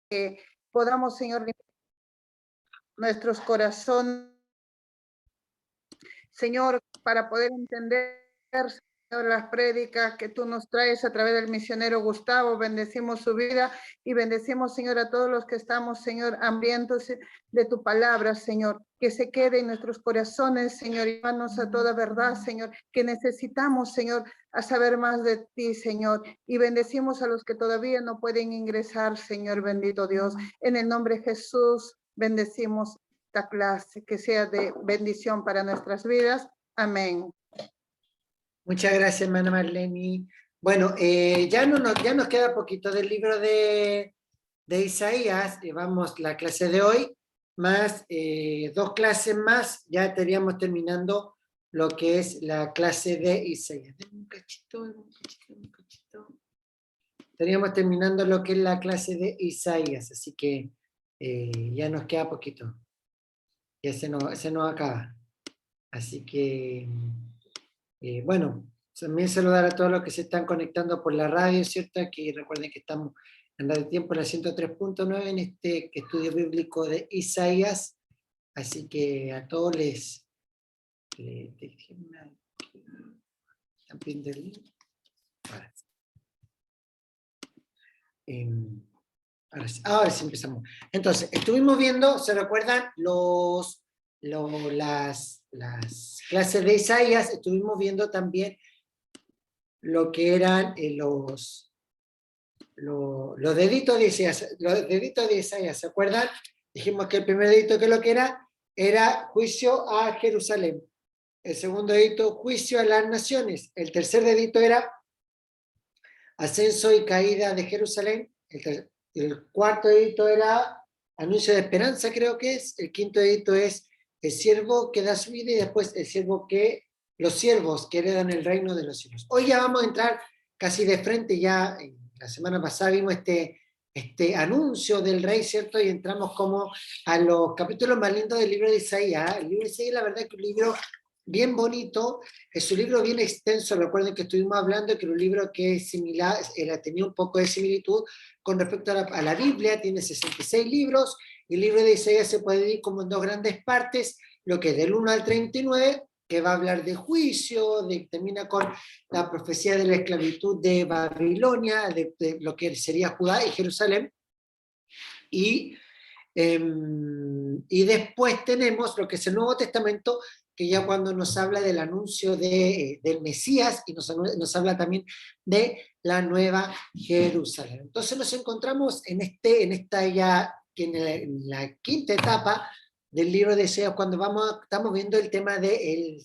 que podamos, Señor, nuestros corazones, Señor, para poder entender, Señor, las prédicas que tú nos traes a través del misionero Gustavo. Bendecimos su vida y bendecimos, Señor, a todos los que estamos, Señor, hambrientos de tu palabra, Señor, que se quede en nuestros corazones, Señor, y llevarnos a toda verdad, Señor, que necesitamos, Señor, a saber más de ti, Señor, y bendecimos a los que todavía no pueden ingresar, Señor, bendito Dios. En el nombre de Jesús, bendecimos esta clase, que sea de bendición para nuestras vidas. Amén. Muchas gracias, hermana Marlene. Bueno, ya nos queda poquito del libro de Isaías. Vamos la clase de hoy, más 2 clases más, ya estaríamos terminando lo que es la clase de Isaías. Un cachito. Estaríamos terminando lo que es la clase de Isaías, así que ya nos queda poquito. Ya se nos acaba. Así que, bueno, también saludar a todos los que se están conectando por la radio, ¿cierto? Que recuerden que estamos en Radio Tiempo, la 103.9, en este estudio bíblico de Isaías. Así que a todos les ¿están pidiendo el link? Ahora sí empezamos. Entonces, estuvimos viendo, ¿se recuerdan? Las clases de Isaías. Estuvimos viendo también lo que eran los deditos de Isaías. Los deditos de Isaías, ¿se acuerdan? Dijimos que el primer dedito, que lo que era juicio a Jerusalén. El segundo dedito, juicio a las naciones. El tercer dedito era ascenso y caída de Jerusalén. El cuarto dedito era anuncio de esperanza, creo que es. El quinto dedito es el siervo que da su vida, y después los siervos que heredan el reino de los cielos. Hoy ya vamos a entrar casi de frente, ya la semana pasada vimos este anuncio del rey, ¿cierto? Y entramos como a los capítulos más lindos del libro de Isaías. El libro de Isaías, la verdad, es que un libro bien bonito, es un libro bien extenso. Recuerden que estuvimos hablando que era un libro que es similar, tenía un poco de similitud con respecto a la Biblia. Tiene 66 libros, y el libro de Isaías se puede dividir como en 2 grandes partes, lo que es del 1 al 39, que va a hablar de juicio, termina con la profecía de la esclavitud de Babilonia, de lo que sería Judá y Jerusalén, y después tenemos lo que es el Nuevo Testamento, que ya cuando nos habla del anuncio del Mesías, y nos habla también de la Nueva Jerusalén. Entonces nos encontramos en la quinta etapa del libro de Isaías, cuando estamos viendo el tema de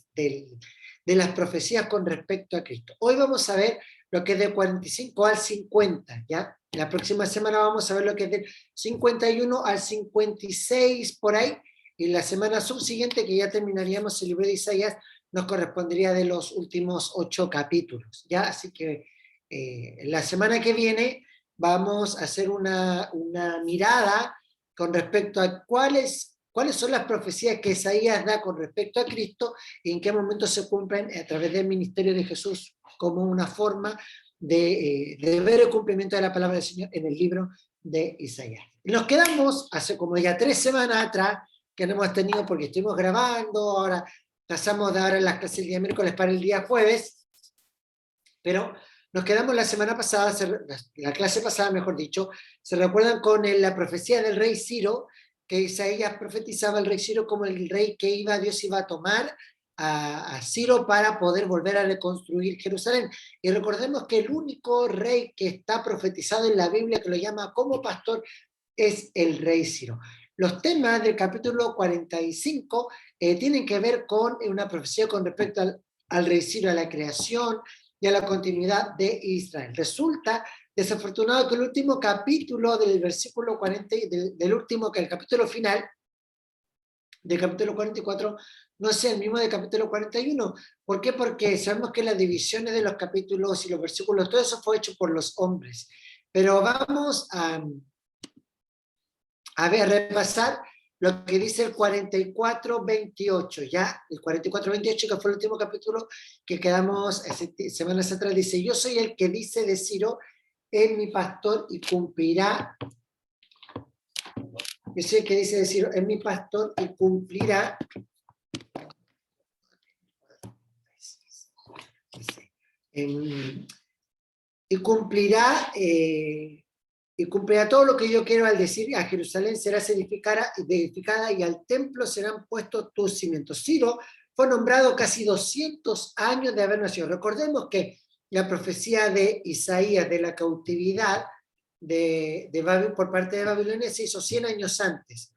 las profecías con respecto a Cristo. Hoy vamos a ver lo que es de 45 al 50, ¿ya? La próxima semana vamos a ver lo que es del 51 al 56, por ahí, y la semana subsiguiente, que ya terminaríamos el libro de Isaías, nos correspondería de los últimos 8 capítulos, ¿ya? Así que la semana que viene vamos a hacer una mirada con respecto a cuáles son las profecías que Isaías da con respecto a Cristo, y en qué momento se cumplen a través del ministerio de Jesús, como una forma de ver el cumplimiento de la palabra del Señor en el libro de Isaías. Nos quedamos hace como ya 3 semanas atrás, que no hemos tenido porque estuvimos grabando. Ahora pasamos de ahora las clases el día miércoles para el día jueves, pero nos quedamos la semana pasada, la clase pasada mejor dicho, se recuerdan con la profecía del rey Ciro, que Isaías profetizaba al rey Ciro como el rey que Dios iba a tomar a Ciro para poder volver a reconstruir Jerusalén. Y recordemos que el único rey que está profetizado en la Biblia, que lo llama como pastor, es el rey Ciro. Los temas del capítulo 45 tienen que ver con una profecía con respecto al rey Ciro, a la creación y a la continuidad de Israel. Resulta desafortunado que el último capítulo del versículo 40, que el capítulo final del capítulo 44, no sea el mismo del capítulo 41. ¿Por qué? Porque sabemos que las divisiones de los capítulos y los versículos, todo eso fue hecho por los hombres. Pero vamos a repasar lo que dice el 44:28, ya, el 44:28, que fue el último capítulo que quedamos semanas atrás. Dice: yo soy el que dice de Ciro, es mi pastor y cumplirá Ese que dice decir, es mi pastor y cumplirá. Y cumplirá todo lo que yo quiero al decir a Jerusalén será edificada y al templo serán puestos tus cimientos. Ciro fue nombrado casi 200 años de haber nacido. Recordemos que la profecía de Isaías de la cautividad por parte de Babilonia se hizo 100 años antes.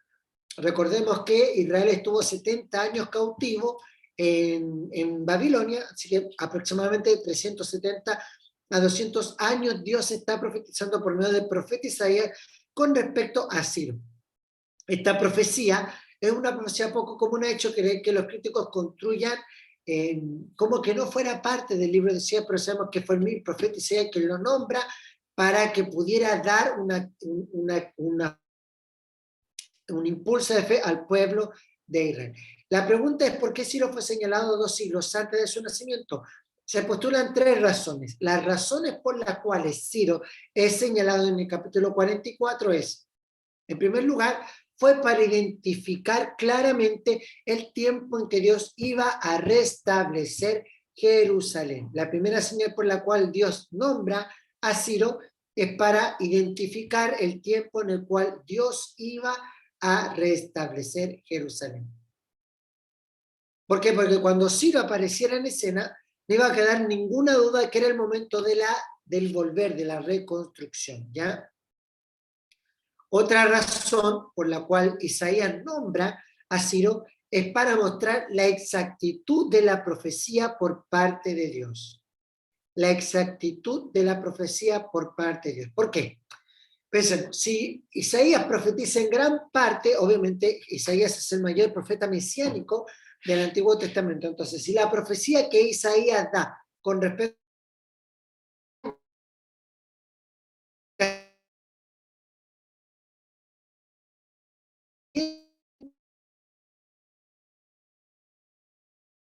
Recordemos que Israel estuvo 70 años cautivo en Babilonia, así que aproximadamente 370 a 200 años Dios está profetizando por medio del profeta Isaías con respecto a Ciro. Esta profecía es una profecía poco común, ha hecho que los críticos construyan como que no fuera parte del libro de Isaías, pero sabemos que fue el profeta Isaías quien lo nombra para que pudiera dar un impulso de fe al pueblo de Israel. La pregunta es ¿por qué Ciro fue señalado 2 siglos antes de su nacimiento? Se postulan 3 razones. Las razones por las cuales Ciro es señalado en el capítulo 44 es, en primer lugar, fue para identificar claramente el tiempo en que Dios iba a restablecer Jerusalén. La primera señal por la cual Dios nombra a Ciro es para identificar el tiempo en el cual Dios iba a restablecer Jerusalén. ¿Por qué? Porque cuando Ciro apareciera en escena, no iba a quedar ninguna duda de que era el momento del volver, de la reconstrucción, ¿ya? Otra razón por la cual Isaías nombra a Ciro es para mostrar la exactitud de la profecía por parte de Dios. La exactitud de la profecía por parte de Dios. ¿Por qué? Pensemos, si Isaías profetiza en gran parte, obviamente Isaías es el mayor profeta mesiánico del Antiguo Testamento. Entonces, si la profecía que Isaías da con respecto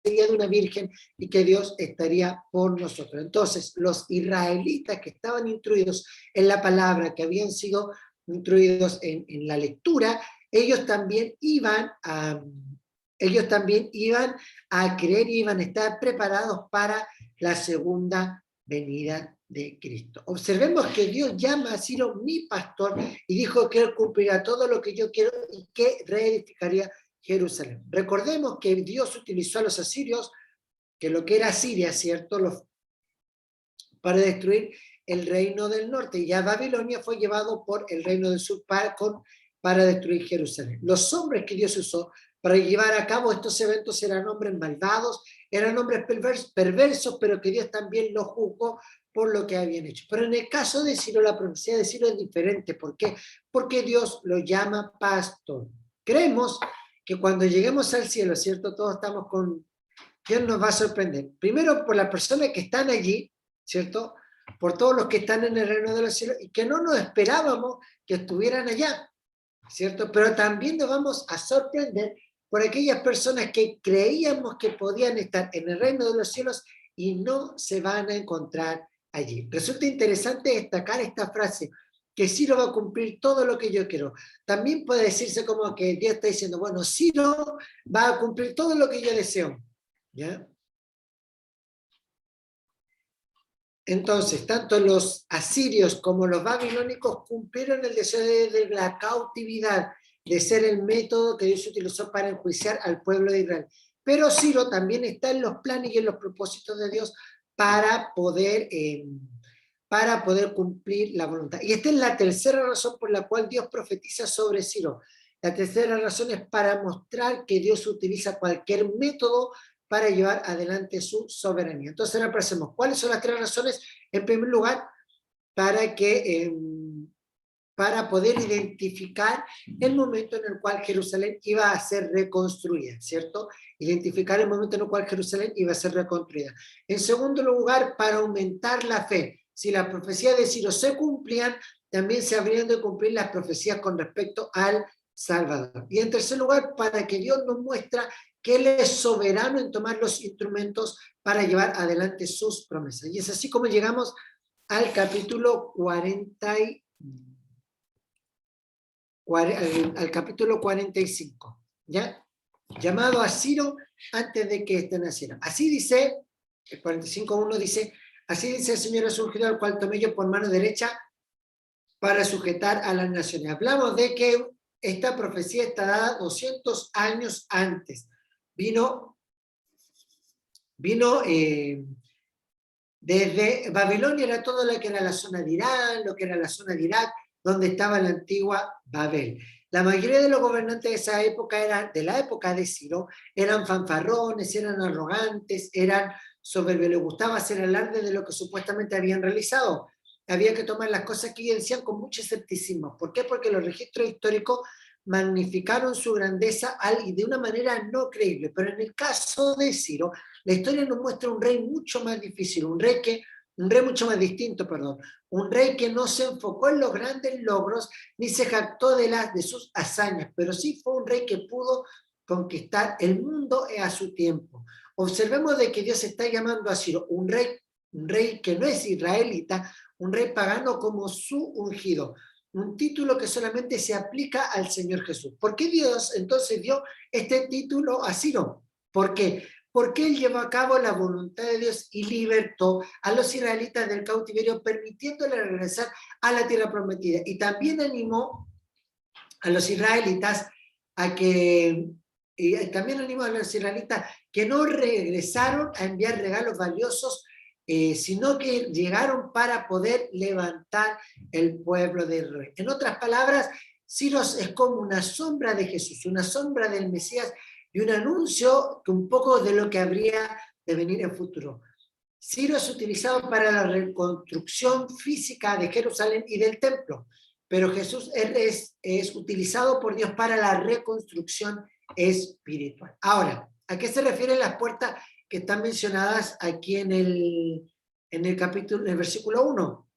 sería de una virgen y que Dios estaría por nosotros. Entonces, los israelitas que estaban instruidos en la palabra, que habían sido instruidos en la lectura, ellos también iban a creer y iban a estar preparados para la segunda venida de Cristo. Observemos que Dios llama a Ciro mi pastor y dijo que él cumplirá todo lo que yo quiero y que reedificaría Jerusalén. Recordemos que Dios utilizó a los asirios, que lo que era Siria, ¿cierto? Para destruir el reino del norte, y ya Babilonia fue llevado por el reino del sur para destruir Jerusalén. Los hombres que Dios usó para llevar a cabo estos eventos eran hombres malvados, eran hombres perversos, pero que Dios también los juzgó por lo que habían hecho. Pero en el caso de Ciro, la profecía de Ciro es diferente. ¿Por qué? Porque Dios lo llama pastor. Creemos que cuando lleguemos al cielo, ¿cierto? Todos estamos con... Dios nos va a sorprender. Primero por las personas que están allí, ¿cierto? Por todos los que están en el reino de los cielos y que no nos esperábamos que estuvieran allá, ¿cierto? Pero también nos vamos a sorprender por aquellas personas que creíamos que podían estar en el reino de los cielos y no se van a encontrar allí. Resulta interesante destacar esta frase, que Ciro va a cumplir todo lo que yo quiero. También puede decirse como que Dios está diciendo, bueno, Ciro va a cumplir todo lo que yo deseo, ¿ya? Entonces, tanto los asirios como los babilónicos cumplieron el deseo de la cautividad, de ser el método que Dios utilizó para enjuiciar al pueblo de Israel. Pero Ciro también está en los planes y en los propósitos de Dios para poder cumplir la voluntad. Y esta es la tercera razón por la cual Dios profetiza sobre Ciro. La tercera razón es para mostrar que Dios utiliza cualquier método para llevar adelante su soberanía. Entonces ahora pensemos, ¿cuáles son las 3 razones? En primer lugar, para poder identificar el momento en el cual Jerusalén iba a ser reconstruida, ¿cierto? Identificar el momento en el cual Jerusalén iba a ser reconstruida. En segundo lugar, para aumentar la fe. Si las profecías de Ciro se cumplían, también se habrían de cumplir las profecías con respecto al Salvador. Y en tercer lugar, para que Dios nos muestra que Él es soberano en tomar los instrumentos para llevar adelante sus promesas. Y es así como llegamos al capítulo 40 al capítulo 45, ¿ya? Llamado a Ciro antes de que éste naciera. Así dice, el 45.1 dice, así dice el Señor es ungido, al cual tomé yo por mano derecha para sujetar a las naciones. Hablamos de que esta profecía está dada 200 años antes. Vino desde Babilonia, era todo lo que era la zona de Irán, lo que era la zona de Irak, donde estaba la antigua Babel. La mayoría de los gobernantes de esa época, de la época de Ciro, eran fanfarrones, eran arrogantes, eran soberbios, les gustaba hacer alarde de lo que supuestamente habían realizado. Había que tomar las cosas que ellos decían con mucho escepticismo. ¿Por qué? Porque los registros históricos magnificaron su grandeza y de una manera no creíble. Pero en el caso de Ciro, la historia nos muestra un rey mucho más difícil, un rey mucho más distinto, perdón, un rey que no se enfocó en los grandes logros ni se jactó de sus hazañas, pero sí fue un rey que pudo conquistar el mundo a su tiempo. Observemos de que Dios está llamando a Ciro un rey que no es israelita, un rey pagano como su ungido, un título que solamente se aplica al Señor Jesús. ¿Por qué Dios entonces dio este título a Ciro? ¿Por qué? Porque él llevó a cabo la voluntad de Dios y libertó a los israelitas del cautiverio, permitiéndoles regresar a la tierra prometida. Y también animó a los israelitas que no regresaron a enviar regalos valiosos, sino que llegaron para poder levantar el pueblo del rey. En otras palabras, Ciro es como una sombra de Jesús, una sombra del Mesías y un anuncio un poco de lo que habría de venir en futuro. Ciro es utilizado para la reconstrucción física de Jerusalén y del templo, pero Jesús es utilizado por Dios para la reconstrucción espiritual. Ahora, ¿a qué se refieren las puertas que están mencionadas aquí en el capítulo, en el versículo 1?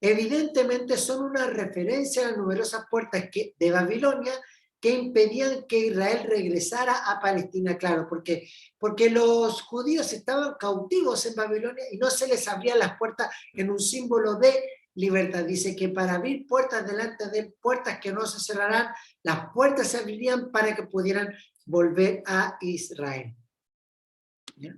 Evidentemente son una referencia a las numerosas puertas de Babilonia que impedían que Israel regresara a Palestina, claro, porque los judíos estaban cautivos en Babilonia y no se les abrían las puertas en un símbolo de libertad. Dice que para abrir puertas delante de puertas que no se cerrarán, las puertas se abrirían para que pudieran volver a Israel. ¿Ya?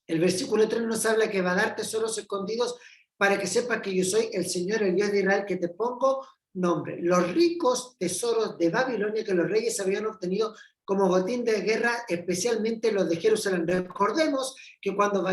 El versículo 3 nos habla que va a dar tesoros escondidos para que sepa que yo soy el Señor, el Dios de Israel, que te pongo nombre. Los ricos tesoros de Babilonia que los reyes habían obtenido como botín de guerra, especialmente los de Jerusalén. Recordemos que cuando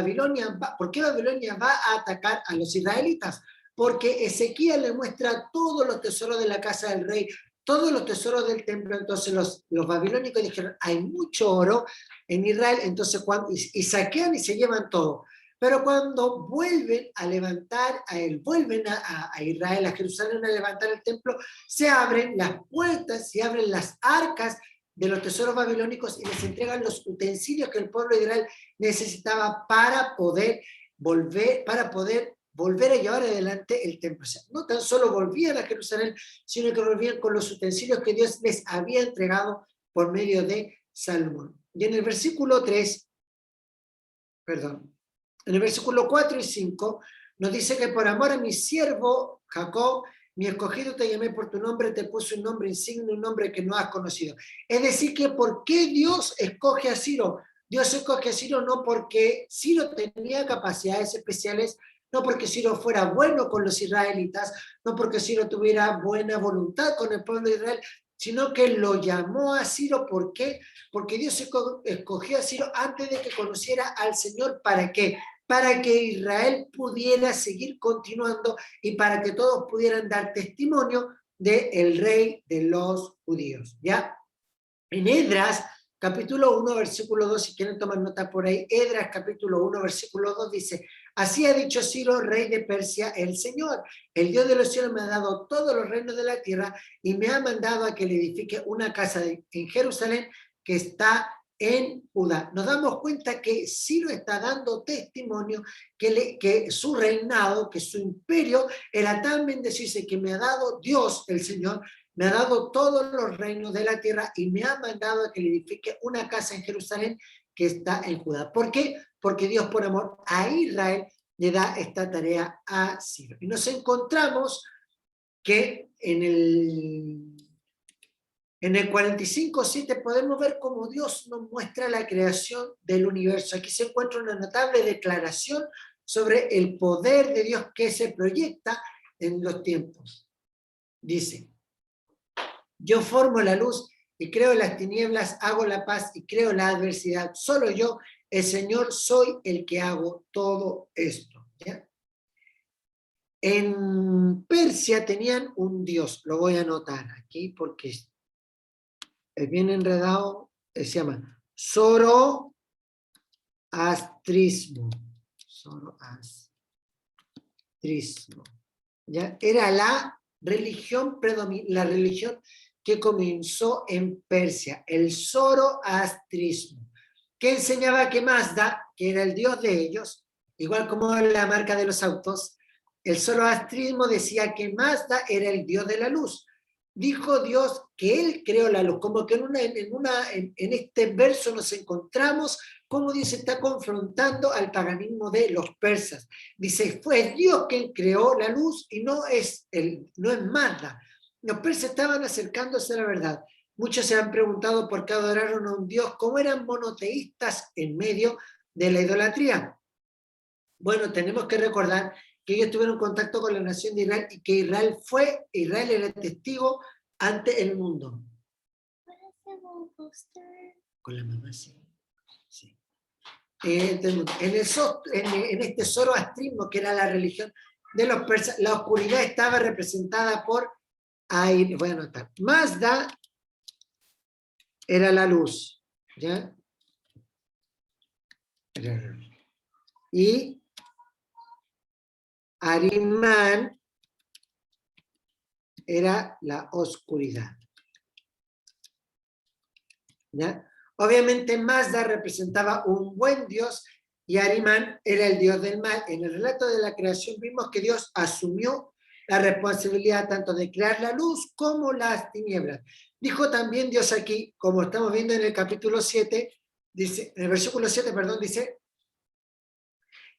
¿por qué Babilonia va a atacar a los israelitas? Porque Ezequiel le muestra todos los tesoros de la casa del rey, todos los tesoros del templo. Entonces los babilónicos dijeron, hay mucho oro en Israel, entonces y saquean y se llevan todo. Pero cuando vuelven a levantar, vuelven a Israel, a Jerusalén, a levantar el templo, se abren las puertas, se abren las arcas de los tesoros babilónicos y les entregan los utensilios que el pueblo de Israel necesitaba para poder volver a llevar adelante el templo. O sea, no tan solo volvían a Jerusalén, sino que volvían con los utensilios que Dios les había entregado por medio de Salomón. Y en el versículo 4 y 5, nos dice que por amor a mi siervo Jacob, mi escogido, te llamé por tu nombre, te puse un nombre insignia, un nombre que no has conocido. Es decir, que ¿por qué Dios escoge a Ciro? Dios escoge a Ciro no porque Ciro tenía capacidades especiales, no porque Ciro fuera bueno con los israelitas, no porque Ciro tuviera buena voluntad con el pueblo de Israel, sino que lo llamó a Ciro. ¿Por qué? Porque Dios escogió a Ciro antes de que conociera al Señor. ¿Para qué? Para que Israel pudiera seguir continuando y para que todos pudieran dar testimonio del rey de los judíos. ¿Ya? En Esdras, capítulo 1, versículo 2, si quieren tomar nota por ahí, Esdras, capítulo 1, versículo 2, dice, así ha dicho Ciro, rey de Persia, el Señor, el Dios de los cielos me ha dado todos los reinos de la tierra y me ha mandado a que le edifique una casa en Jerusalén que está en Judá. Nos damos cuenta que Ciro está dando testimonio que su reinado, que su imperio era tan bendecido, que me ha dado Dios, el Señor, me ha dado todos los reinos de la tierra y me ha mandado a que le edifique una casa en Jerusalén que está en Judá. ¿Por qué? Porque Dios, por amor a Israel, le da esta tarea a Ciro. Y nos encontramos que en el 45:7 podemos ver cómo Dios nos muestra la creación del universo. Aquí se encuentra una notable declaración sobre el poder de Dios que se proyecta en los tiempos. Dice, yo formo la luz y creo las tinieblas, hago la paz y creo la adversidad. Solo yo, el Señor, soy el que hago todo esto. ¿Ya? En Persia tenían un dios, lo voy a anotar aquí porque es bien enredado, se llama Zoroastrismo. Zoroastrismo. ¿Ya? Era la religión que comenzó en Persia, el zoroastrismo, que enseñaba que Mazda, que era el dios de ellos, igual como la marca de los autos, el zoroastrismo decía que Mazda era el dios de la luz. Dijo Dios que él creó la luz, como que en este verso nos encontramos cómo Dios está confrontando al paganismo de los persas. Dice, fue Dios quien creó la luz y no es Mazda. Los persas estaban acercándose a la verdad. Muchos se han preguntado por qué adoraron a un Dios, cómo eran monoteístas en medio de la idolatría. Bueno, tenemos que recordar que ellos tuvieron contacto con la nación de Israel y que Israel era testigo ante el mundo. Con la mamá, sí. Sí. En este zoroastrismo, que era la religión de los persas, la oscuridad estaba representada por bueno, Mazda era la luz, ¿ya? Y Arimán era la oscuridad, ¿ya? Obviamente Mazda representaba un buen Dios y Arimán era el Dios del mal. En el relato de la creación vimos que Dios asumió la responsabilidad tanto de crear la luz como las tinieblas. Dijo también Dios aquí, como estamos viendo en el capítulo 7, dice, en el versículo 7, perdón, dice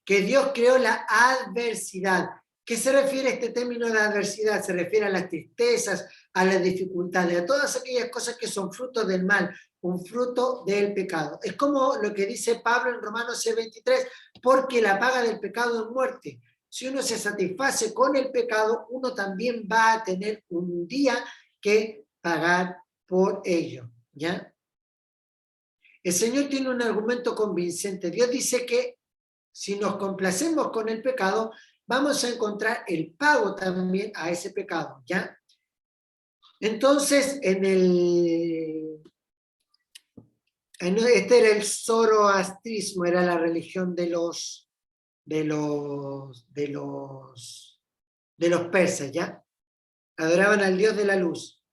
que Dios creó la adversidad. ¿Qué se refiere a este término de adversidad? Se refiere a las tristezas, a las dificultades, a todas aquellas cosas que son frutos del mal, un fruto del pecado. Es como lo que dice Pablo en Romanos 6:23, porque la paga del pecado es muerte. Si uno se satisface con el pecado, uno también va a tener un día que pagar por ello, ¿ya? El Señor tiene un argumento convincente. Dios dice que si nos complacemos con el pecado, vamos a encontrar el pago también a ese pecado, ¿ya? Entonces, este era el zoroastrismo, era la religión de los persas, ¿ya? Adoraban al Dios de la luz.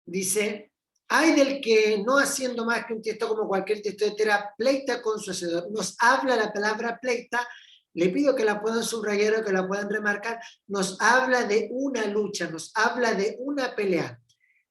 Dice, ay del que no haciendo más que un texto como cualquier texto de Tera, pleita con su hacedor. Nos habla la palabra pleita, le pido que la puedan subrayar o que la puedan remarcar, nos habla de una lucha, nos habla de una pelea.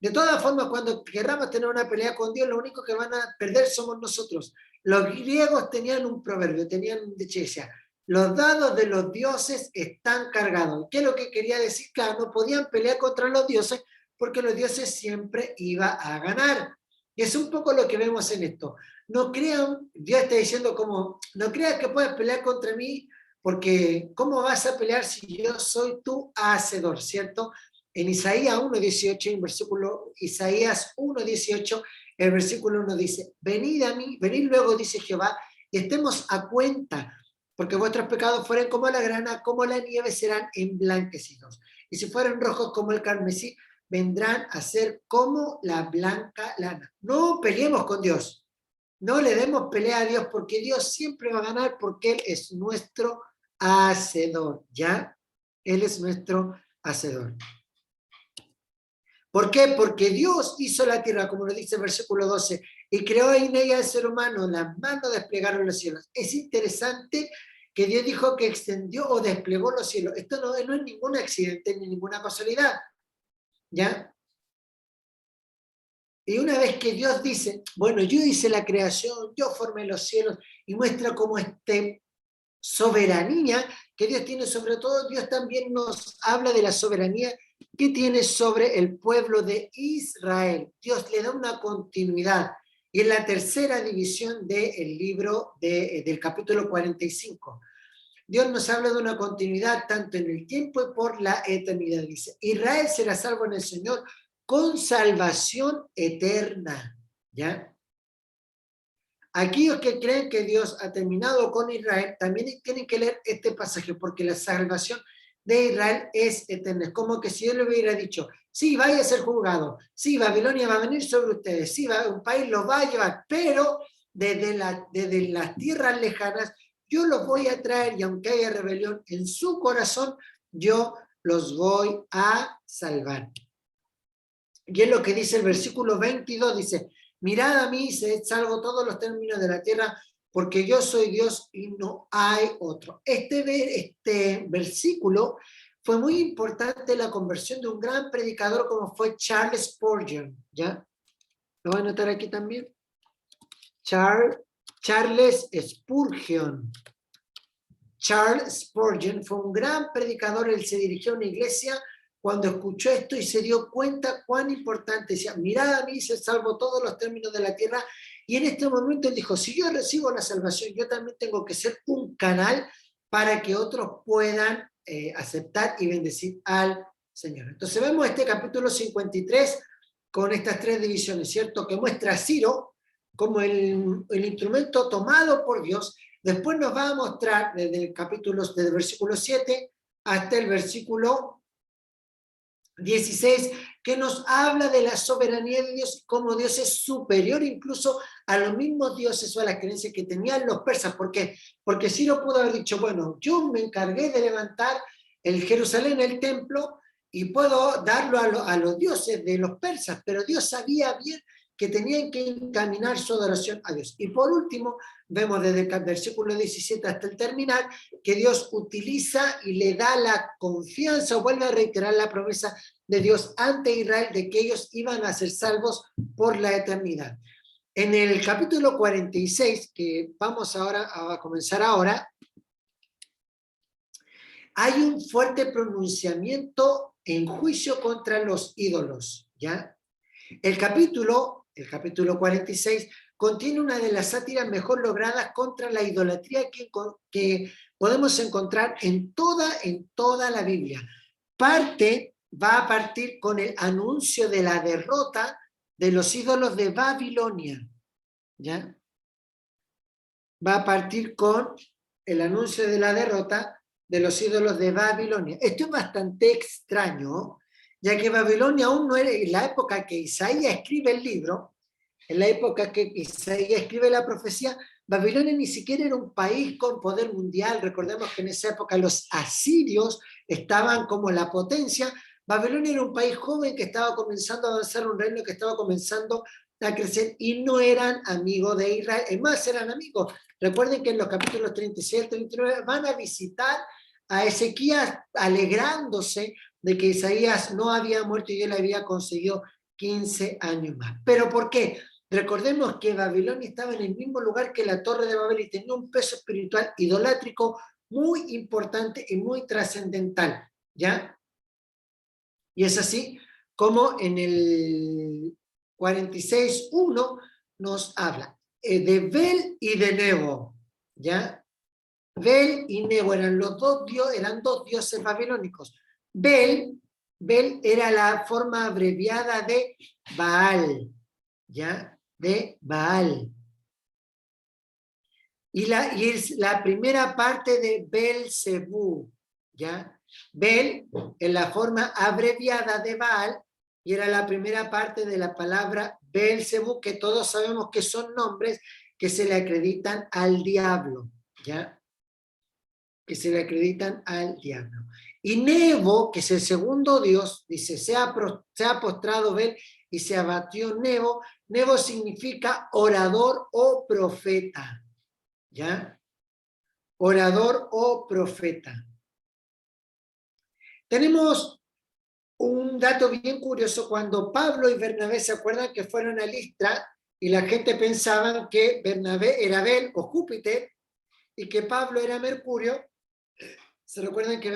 De todas formas, cuando querramos tener una pelea con Dios, lo único que van a perder somos nosotros. Los griegos tenían un proverbio, tenían un dicho, decía, los dados de los dioses están cargados. ¿Qué es lo que quería decir? Claro, no podían pelear contra los dioses, porque los dioses siempre iba a ganar. Y es un poco lo que vemos en esto. No crean, Dios está diciendo como, no creas que puedes pelear contra mí, porque ¿cómo vas a pelear si yo soy tu hacedor, cierto? En Isaías 1:18, en versículo Isaías 1:18, el versículo 1 dice, venid a mí, venid luego, dice Jehová, y estemos a cuenta, porque vuestros pecados fueren como la grana, como la nieve serán emblanquecidos. Y si fueren rojos como el carmesí, vendrán a ser como la blanca lana. No peleemos con Dios. No le demos pelea a Dios porque Dios siempre va a ganar porque Él es nuestro hacedor. ¿Ya? Él es nuestro hacedor. ¿Por qué? Porque Dios hizo la tierra, como lo dice el versículo 12, y creó en ella al ser humano, las manos desplegaron los cielos. Es interesante que Dios dijo que extendió o desplegó los cielos. Esto no es ningún accidente ni ninguna casualidad. ¿Ya? Y una vez que Dios dice, bueno, yo hice la creación, yo formé los cielos, y muestra cómo este soberanía que Dios tiene sobre todo, Dios también nos habla de la soberanía que tiene sobre el pueblo de Israel. Dios le da una continuidad. Y en la tercera división del libro del capítulo 45, Dios nos habla de una continuidad tanto en el tiempo y por la eternidad. Dice, Israel será salvo en el Señor con salvación eterna. ¿Ya? Aquellos que creen que Dios ha terminado con Israel, también tienen que leer este pasaje, porque la salvación de Israel es eterna. Es como que si Dios le hubiera dicho, sí, vaya a ser juzgado, sí, Babilonia va a venir sobre ustedes, sí, un país los va a llevar, pero desde las tierras lejanas yo los voy a traer, y aunque haya rebelión en su corazón, yo los voy a salvar. Y es lo que dice el versículo 22, dice, mirad a mí, salvo todos los términos de la tierra, porque yo soy Dios y no hay otro. Este versículo fue muy importante en la conversión de un gran predicador como fue Charles Spurgeon, ¿ya? Lo voy a anotar aquí también. Charles Spurgeon. Charles Spurgeon fue un gran predicador, él se dirigió a una iglesia cuando escuchó esto y se dio cuenta cuán importante, decía, mirad a mí, se salvo todos los términos de la tierra, y en este momento él dijo, si yo recibo la salvación, yo también tengo que ser un canal para que otros puedan aceptar y bendecir al Señor. Entonces vemos este capítulo 53 con estas tres divisiones, ¿cierto? Que muestra a Ciro como el instrumento tomado por Dios. Después nos va a mostrar desde el versículo 7 hasta el versículo 16, que nos habla de la soberanía de Dios, como Dios es superior incluso a los mismos dioses o a las creencias que tenían los persas. ¿Por qué? Porque Ciro pudo haber dicho, bueno, yo me encargué de levantar el Jerusalén, el templo, y puedo darlo a los dioses de los persas, pero Dios sabía bien que tenían que encaminar su adoración a Dios. Y por último, vemos desde el versículo 17 hasta el terminar, que Dios utiliza y le da la confianza, o vuelve a reiterar la promesa de Dios ante Israel de que ellos iban a ser salvos por la eternidad. En el capítulo 46, que vamos ahora a comenzar ahora, hay un fuerte pronunciamiento en juicio contra los ídolos, ¿ya? El capítulo 46 contiene una de las sátiras mejor logradas contra la idolatría que podemos encontrar en toda la Biblia. Va a partir con el anuncio de la derrota de los ídolos de Babilonia, ¿ya? Va a partir con el anuncio de la derrota de los ídolos de Babilonia. Esto es bastante extraño, ya que Babilonia aún no era, en la época que Isaías escribe el libro, en la época que Isaías escribe la profecía, Babilonia ni siquiera era un país con poder mundial. Recordemos que en esa época los asirios estaban como la potencia. Babilonia era un país joven que estaba comenzando a avanzar, un reino que estaba comenzando a crecer, y no eran amigos de Israel, es más, eran amigos. Recuerden que en los capítulos 36 y 39 van a visitar a Ezequías alegrándose de que Isaías no había muerto y él había conseguido 15 años más. ¿Pero por qué? Recordemos que Babilonia estaba en el mismo lugar que la Torre de Babel y tenía un peso espiritual idolátrico muy importante y muy trascendental, ¿ya? Y es así como en el 46.1 nos habla de Bel y de Nebo, ¿ya? Bel y Nebo eran dos dioses babilónicos. Bel era la forma abreviada de Baal, ¿ya? De Baal. Y es la primera parte de Belzebú, ¿ya? Bel es la forma abreviada de Baal y era la primera parte de la palabra Belzebú, que todos sabemos que son nombres que se le acreditan al diablo, ¿ya? Que se le acreditan al diablo. Y Nebo, que es el segundo dios, dice, se ha postrado Bel y se abatió Nebo. Nebo significa orador o profeta, ¿ya? Orador o profeta. Tenemos un dato bien curioso. Cuando Pablo y Bernabé se acuerdan que fueron a Listra y la gente pensaba que Bernabé era Bel o Júpiter, y que Pablo era Mercurio. ¿Se recuerdan que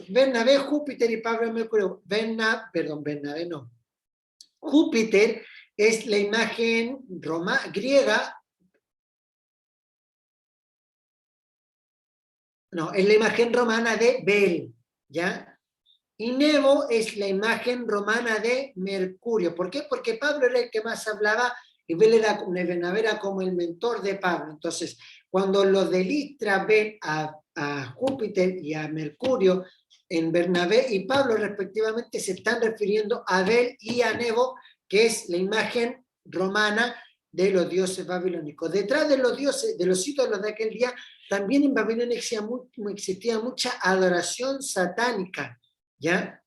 Bernabé es Júpiter y Pablo es Mercurio? Bernabé no. Júpiter es la imagen griega. No, es la imagen romana de Bel, ¿ya? Y Nebo es la imagen romana de Mercurio. ¿Por qué? Porque Pablo era el que más hablaba y Bernabé era como el mentor de Pablo. Entonces, cuando los de Listra ven a Júpiter y a Mercurio en Bernabé y Pablo respectivamente, se están refiriendo a Bel y a Nebo, que es la imagen romana de los dioses babilónicos. Detrás de los dioses, de los ídolos de aquel día, también en Babilonia existía mucha adoración satánica, ¿ya?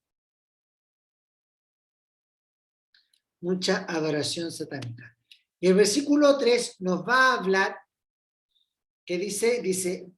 Mucha adoración satánica. Y el versículo 3 nos va a hablar, que dice,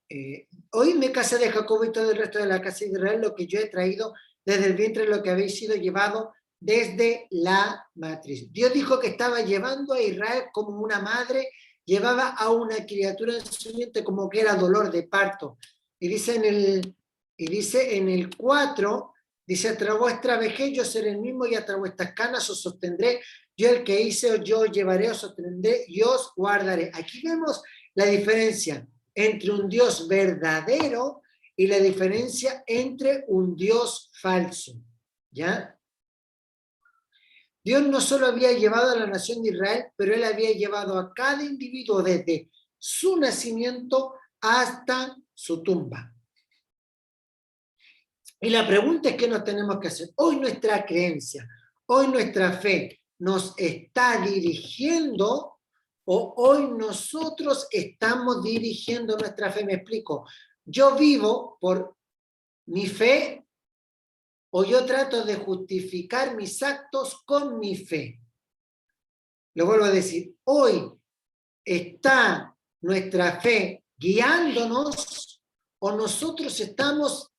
oídme casa de Jacob y todo el resto de la casa de Israel, lo que yo he traído desde el vientre, lo que habéis sido llevado desde la matriz. Dios dijo que estaba llevando a Israel como una madre llevaba a una criatura en su vientre, como que era dolor de parto. Y dice en el 4, dice, hasta vuestra vejez yo seré el mismo y hasta vuestras canas os sostendré. Yo el que hice, yo os llevaré, os sostendré y os guardaré. Aquí vemos la diferencia entre un Dios verdadero y la diferencia entre un Dios falso. ¿Ya? Dios no solo había llevado a la nación de Israel, pero Él había llevado a cada individuo desde su nacimiento hasta su tumba. Y la pregunta es qué nos tenemos que hacer. Hoy nuestra creencia, hoy nuestra fe nos está dirigiendo o hoy nosotros estamos dirigiendo nuestra fe. Me explico. Yo vivo por mi fe o yo trato de justificar mis actos con mi fe. Lo vuelvo a decir, hoy está nuestra fe guiándonos o nosotros estamos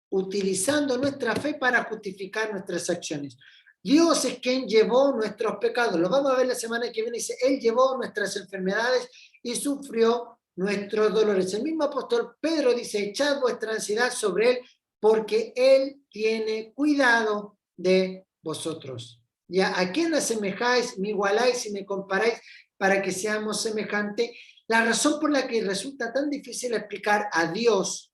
utilizando nuestra fe para justificar nuestras acciones. Dios es quien llevó nuestros pecados. Lo vamos a ver la semana que viene. Dice, Él llevó nuestras enfermedades y sufrió nuestros dolores. El mismo apóstol Pedro dice, echad vuestra ansiedad sobre Él porque Él tiene cuidado de vosotros. ¿Ya? ¿A quién asemejáis, me igualáis y me comparáis para que seamos semejantes? La razón por la que resulta tan difícil explicar a Dios,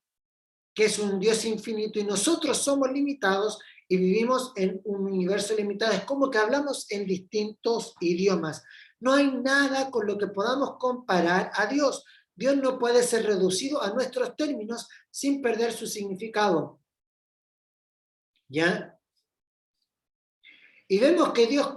que es un Dios infinito, y nosotros somos limitados y vivimos en un universo limitado, es como que hablamos en distintos idiomas. No hay nada con lo que podamos comparar a Dios. Dios no puede ser reducido a nuestros términos sin perder su significado. ¿Ya? Y vemos que Dios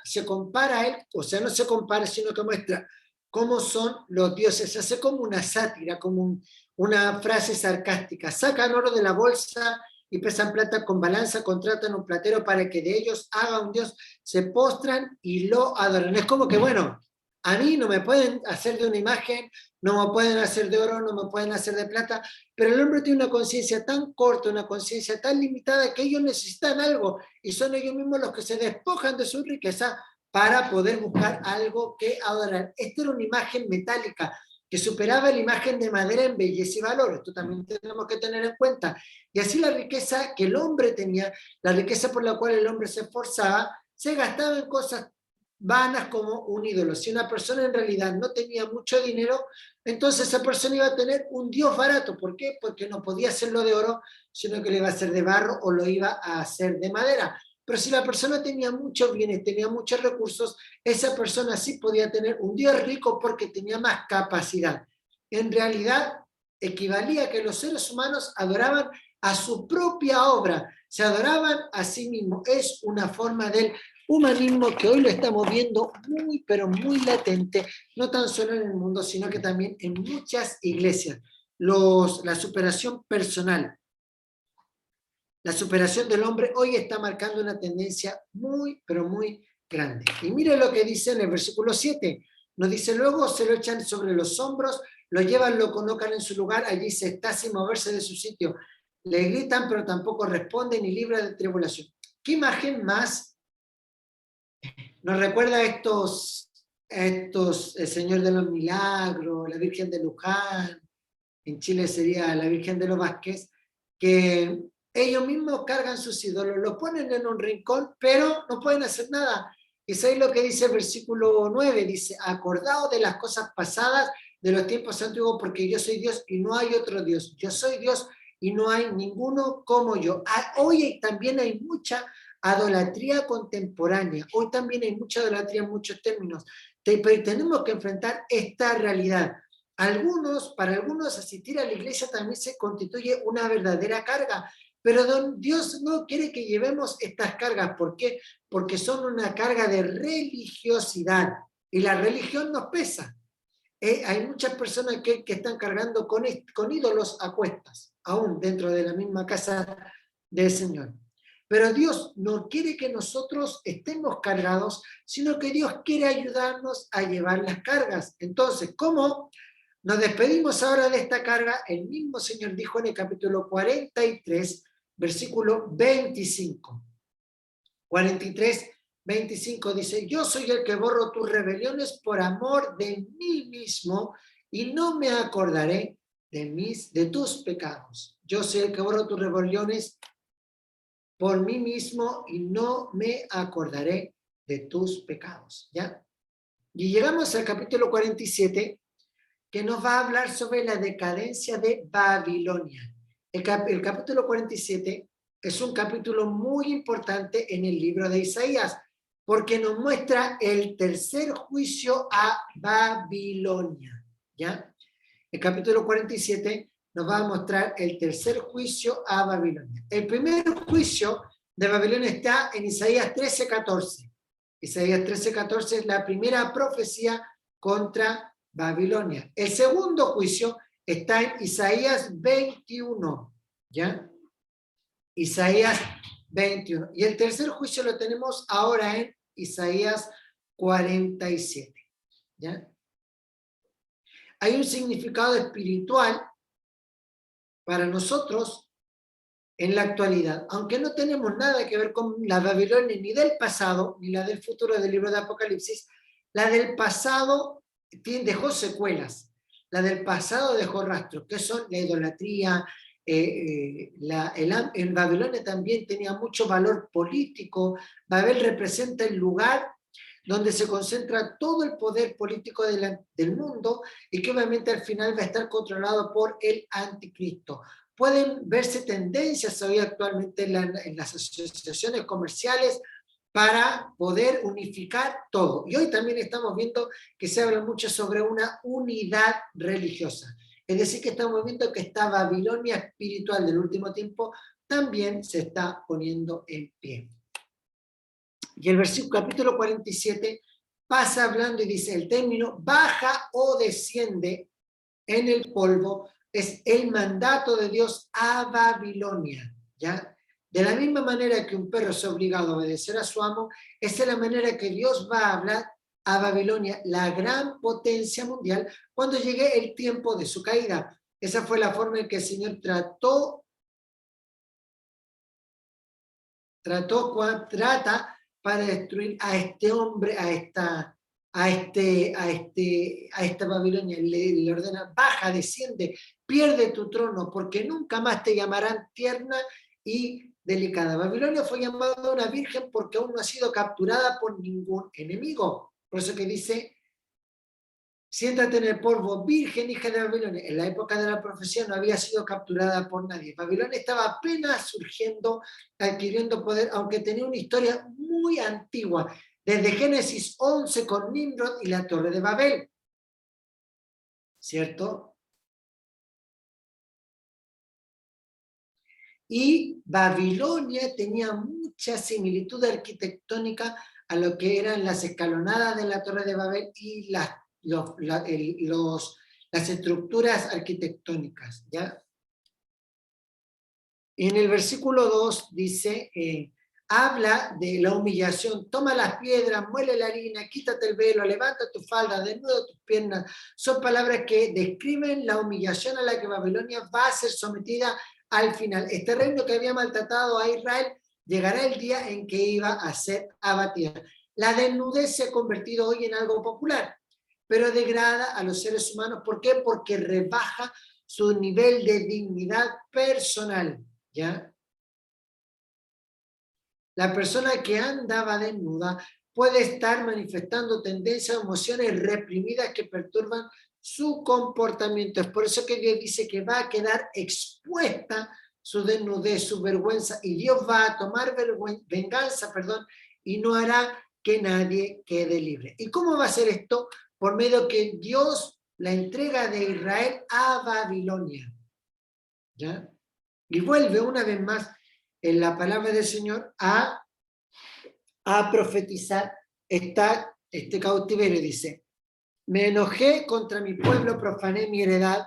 se compara a Él, o sea, no se compara, sino que muestra cómo son los dioses. Se hace como una sátira, como una frase sarcástica. Sacan oro de la bolsa y pesan plata con balanza, contratan un platero para que de ellos haga un dios, se postran y lo adoran. Es como que, bueno, a mí no me pueden hacer de una imagen, no me pueden hacer de oro, no me pueden hacer de plata, pero el hombre tiene una conciencia tan corta, una conciencia tan limitada que ellos necesitan algo y son ellos mismos los que se despojan de su riqueza para poder buscar algo que adorar. Esta era una imagen metálica que superaba la imagen de madera en belleza y valor. Esto también tenemos que tener en cuenta. Y así la riqueza que el hombre tenía, la riqueza por la cual el hombre se esforzaba, se gastaba en cosas vanas como un ídolo. Si una persona en realidad no tenía mucho dinero, entonces esa persona iba a tener un dios barato. ¿Por qué? Porque no podía hacerlo de oro, sino que lo iba a hacer de barro o lo iba a hacer de madera. Pero si la persona tenía muchos bienes, tenía muchos recursos, esa persona sí podía tener un dios rico porque tenía más capacidad. En realidad, equivalía a que los seres humanos adoraban a su propia obra, se adoraban a sí mismos. Es una forma del humanismo que hoy lo estamos viendo muy, pero muy latente, no tan solo en el mundo, sino que también en muchas iglesias. La superación personal, la superación del hombre hoy está marcando una tendencia muy, pero muy grande. Y mire lo que dice en el versículo 7. Nos dice, luego se lo echan sobre los hombros, lo llevan, lo colocan en su lugar, allí se está sin moverse de su sitio. Le gritan, pero tampoco responden y libra de tribulación. ¿Qué imagen más nos recuerda a estos el Señor de los Milagros, la Virgen de Luján, en Chile sería la Virgen de los Vázquez, que ellos mismos cargan sus ídolos, los ponen en un rincón, pero no pueden hacer nada. Y es lo que dice el versículo 9, dice, acordaos de las cosas pasadas de los tiempos antiguos, porque yo soy Dios y no hay otro Dios. Yo soy Dios y no hay ninguno como yo. Hoy también hay mucha idolatría contemporánea, hoy también hay mucha idolatría en muchos términos, pero tenemos que enfrentar esta realidad. Para algunos asistir a la iglesia también se constituye una verdadera carga, pero Dios no quiere que llevemos estas cargas. ¿Por qué? Porque son una carga de religiosidad y la religión nos pesa. Hay muchas personas que están cargando con ídolos a cuestas, aún dentro de la misma casa del Señor. Pero Dios no quiere que nosotros estemos cargados, sino que Dios quiere ayudarnos a llevar las cargas. Entonces, ¿cómo nos despedimos ahora de esta carga? El mismo Señor dijo en el capítulo 43, versículo 25. 43, 25 dice, yo soy el que borro tus rebeliones por amor de mí mismo y no me acordaré de tus pecados. Yo soy el que borro tus rebeliones por mí mismo y no me acordaré de tus pecados. ¿Ya? Y llegamos al capítulo 47, que nos va a hablar sobre la decadencia de Babilonia. El capítulo 47 es un capítulo muy importante en el libro de Isaías, porque nos muestra el tercer juicio a Babilonia. ¿Ya? El capítulo 47 nos va a mostrar el tercer juicio a Babilonia. El primer juicio de Babilonia está en Isaías 13:14. Isaías 13:14 es la primera profecía contra Babilonia. El segundo juicio está en Isaías 21, ¿ya? Isaías 21. Y el tercer juicio lo tenemos ahora en Isaías 47, ¿ya? Hay un significado espiritual para nosotros en la actualidad, aunque no tenemos nada que ver con la Babilonia ni del pasado, ni la del futuro del libro de Apocalipsis. La del pasado dejó secuelas, la del pasado dejó rastros, que son la idolatría. En Babilonia también tenía mucho valor político. Babel representa el lugar donde se concentra todo el poder político del mundo y que obviamente al final va a estar controlado por el anticristo. Pueden verse tendencias hoy actualmente en las asociaciones comerciales para poder unificar todo. Y hoy también estamos viendo que se habla mucho sobre una unidad religiosa. Es decir, que estamos viendo que esta Babilonia espiritual del último tiempo también se está poniendo en pie. Y el versículo capítulo 47 pasa hablando y dice, el término baja o desciende en el polvo es el mandato de Dios a Babilonia, ¿ya? De la misma manera que un perro es obligado a obedecer a su amo, esa es la manera que Dios va a hablar a Babilonia, la gran potencia mundial, cuando llegue el tiempo de su caída. Esa fue la forma en que el Señor trata para destruir a este hombre, a esta Babilonia. Le ordena, baja, desciende, pierde tu trono, porque nunca más te llamarán tierna y delicada. Babilonia fue llamada una virgen porque aún no ha sido capturada por ningún enemigo. Por eso que dice, siéntate en el polvo, virgen, hija de Babilonia. En la época de la profecía no había sido capturada por nadie. Babilonia estaba apenas surgiendo, adquiriendo poder, aunque tenía una historia muy antigua, desde Génesis 11 con Nimrod y la Torre de Babel. ¿Cierto? Y Babilonia tenía mucha similitud arquitectónica a lo que eran las escalonadas de la Torre de Babel y las estructuras arquitectónicas, ¿ya? En el versículo 2 dice, habla de la humillación, toma las piedras, muele la harina, quítate el velo, levanta tu falda, desnuda tus piernas. Son palabras que describen la humillación a la que Babilonia va a ser sometida al final. Este reino que había maltratado a Israel llegará el día en que iba a ser abatida. La desnudez se ha convertido hoy en algo popular, pero degrada a los seres humanos. ¿Por qué? Porque rebaja su nivel de dignidad personal, ¿ya? La persona que andaba desnuda puede estar manifestando tendencias o emociones reprimidas que perturban su comportamiento. Es por eso que Dios dice que va a quedar expuesta su desnudez, su vergüenza, y Dios va a tomar venganza, y no hará que nadie quede libre. ¿Y cómo va a ser esto? Por medio que Dios la entrega de Israel a Babilonia, ¿ya? Y vuelve una vez más en la palabra del Señor a profetizar este cautiverio. Dice: me enojé contra mi pueblo, profané mi heredad